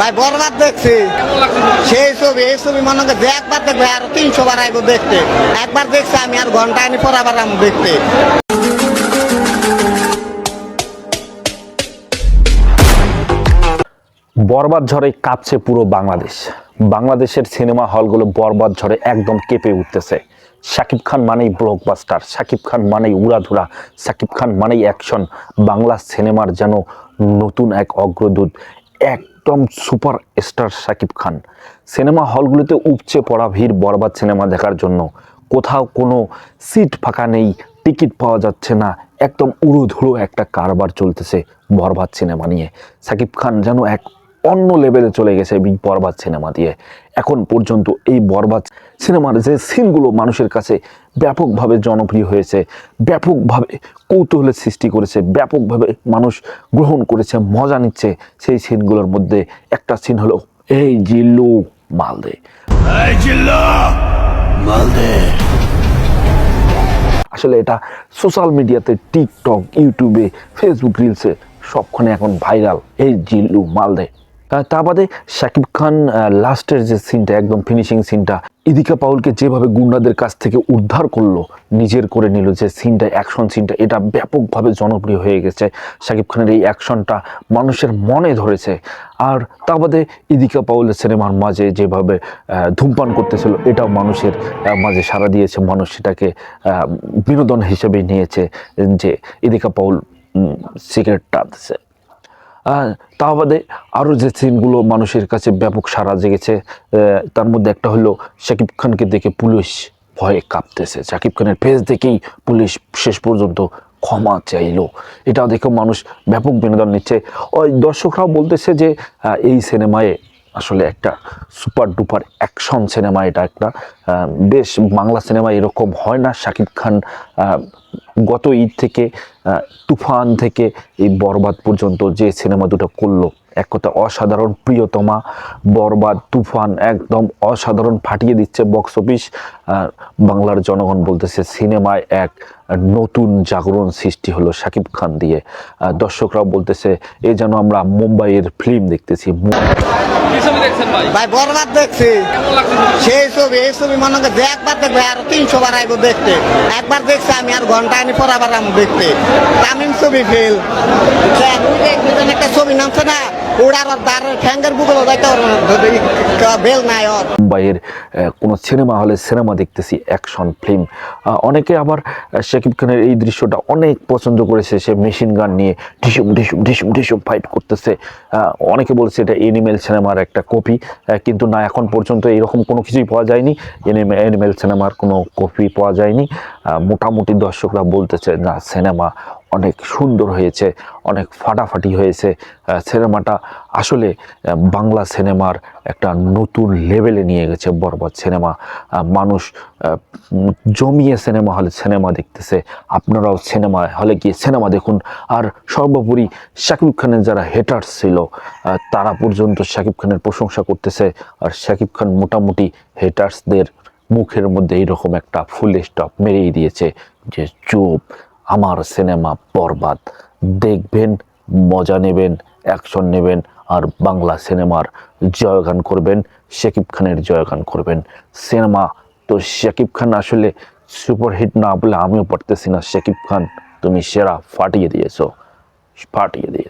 ভাই বরবাদ দেখছি, সেই ছবি এই ছবি মনে হয় যে একবার দেখবে আর 300 বার আইবো দেখতে। একবার দেখছি আমি, আর ঘন্টা আনি পর আবার আমি দেখতে। বরবাদ ঝড়ে কাঁপছে পুরো বাংলাদেশ। বাংলাদেশের সিনেমা হলগুলো বরবাদ ঝড়ে একদম কেঁপে উঠতেছে। শাকিব খান মানেই ব্লকবাস্টার, শাকিব খান মানেই উড়াধুরা, শাকিব খান মানেই অ্যাকশন। বাংলা সিনেমার যেন নতুন এক অগ্রদূত, একদম super star Shakib Khan. Cinema হলগুলোতে উপচে পড়া ভিড় বরবাদ সিনেমা দেখার জন্য। কোথাও কোনো সিট ফাঁকা নেই, টিকিট পাওয়া যাচ্ছে না, একদম উড়োধুড়ো একটা কারবার চলতেছে বরবাদ সিনেমা নিয়ে। শাকিব খান যেন এক অন্য লেভেলে চলে গেছে এই বরবাদ সিনেমা দিয়ে। এখন পর্যন্ত এই বরবাদ সিনেমার যে সিনগুলো মানুষের কাছে ব্যাপকভাবে জনপ্রিয় হয়েছে, ব্যাপকভাবে কৌতূহলের সৃষ্টি করেছে, ব্যাপকভাবে মানুষ গ্রহণ করেছে, মজা নিচ্ছে, সেই সিনগুলোর মধ্যে একটা সিন হলো এই জিল্লু মালদে। আসলে এটা সোশ্যাল মিডিয়াতে, টিকটক, ইউটিউবে, ফেসবুক রিলসে সবখানে এখন ভাইরাল, এই জিল্লু মালদে। তা বাদে শাকিব খান লাস্টের যে সিনটা, একদম ফিনিশিং সিনটা, ইদিকা পাউলকে যেভাবে গুন্ডাদের কাছ থেকে উদ্ধার করলো, নিজের করে নিল যে সিনটা, অ্যাকশন সিনটা, এটা ব্যাপকভাবে জনপ্রিয় হয়ে গেছে। শাকিব খানের এই অ্যাকশনটা মানুষের মনে ধরেছে। আর তা বাদে ইদিকা পাউলের সিনেমার মাঝে যেভাবে ধূমপান করতেছিল, এটাও মানুষের মাঝে সাড়া দিয়েছে। মানুষ সেটাকে বিনোদন হিসেবে নিয়েছে যে ইদিকা পাউল সিগারেট টানতেছে। তা বাদে আরও যে সিনগুলো মানুষের কাছে ব্যাপক সাড়া জেগেছে, তার মধ্যে একটা হলো শাকিব খানকে দেখে পুলিশ ভয়ে কাঁপতেছে, শাকিব খানের ফেস দেখেই পুলিশ শেষ পর্যন্ত ক্ষমা চাইলো। এটা দেখে মানুষ ব্যাপক বিনোদন নিচ্ছে। ওই দর্শকরাও বলতেছে যে এই সিনেমায় আসলে একটা সুপার ডুপার অ্যাকশন সিনেমা, এটা একটা বেশ, বাংলা সিনেমা এরকম হয় না। শাকিব খান গত ঈদ থেকে তুফান থেকে এই বরবাদ পর্যন্ত যে সিনেমা দুটো করলো, এক কথা অসাধারণ। প্রিয়তমা, বরবাদ, তুফান একদম অসাধারণ ফাটিয়ে দিচ্ছে বক্স অফিস। বাংলার জনগণ বলতেছে সিনেমায় এক নতুন জাগরণ সৃষ্টি হলো শাকিব খান দিয়ে। দর্শকরাও বলতেছে এ যেন আমরা মুম্বাইয়ের ফিল্ম দেখতেছি। ভাই বরবাদ দেখছি, সেই ছবি এই ছবি মনে হয় যে একবার দেখবে আর 300 বার আইবো দেখতে। একবার দেখছি আমি, আর ঘন্টা আনি পর আবার আমি দেখতে। তামিম ছবি ফেল একটা ছবি নামছে না, উড়ার দার ঠ্যাঙ্গের বুকলো বেল নাই। মুম্বাইয়ের কোনো সিনেমা হলে সিনেমা দেখতেছি অ্যাকশন ফিল্ম। অনেকে আবার শাকিব খানের এই দৃশ্যটা অনেক পছন্দ করেছে। সে মেশিন গান নিয়ে ঢিসুম ঢিসুম ঢিসুম ঢিসুম ফাইট করতেছে। অনেকে বলছে এটা এনিমেল সিনেমার একটা কপি, কিন্তু না, এখন পর্যন্ত এরকম কোনো কিছুই পাওয়া যায়নি। এনিমেল সিনেমার কোনো কপি পাওয়া যায়নি। মোটামুটি দর্শকরা বলতেছে না, সিনেমা অনেক সুন্দর হয়েছে, অনেক ফাটাফাটি হয়েছে। সিনেমাটা আসলে বাংলা সিনেমার একটা নতুন লেভেলে নিয়ে গেছে বরবাদ সিনেমা। মানুষ জমিয়ে সিনেমা হলে সিনেমা দেখতেছে। আপনারাও সিনেমা হলে গিয়ে সিনেমা দেখুন। আর সর্বোপরি শাকিব খানের যারা হেটার্স ছিল, তারা পর্যন্ত শাকিব খানের প্রশংসা করতেছে। আর শাকিব খান মোটামুটি হেটার্সদের মুখের মধ্যে এইরকম একটা ফুল স্টপ মেরেই দিয়েছে যে চুপ, আমার সিনেমা বরবাদ দেখবেন, মজা নেবেন, অ্যাকশন নেবেন, আর বাংলা সিনেমার জয়গান করবেন, শাকিব খানের জয়গান করবেন। সিনেমা তো শাকিব খান আসলে সুপারহিট না বলে আমিও পারতেছি না। শাকিব খান, তুমি সেরা, ফাটিয়ে দিয়েছো, ফাটিয়ে দিয়েছো।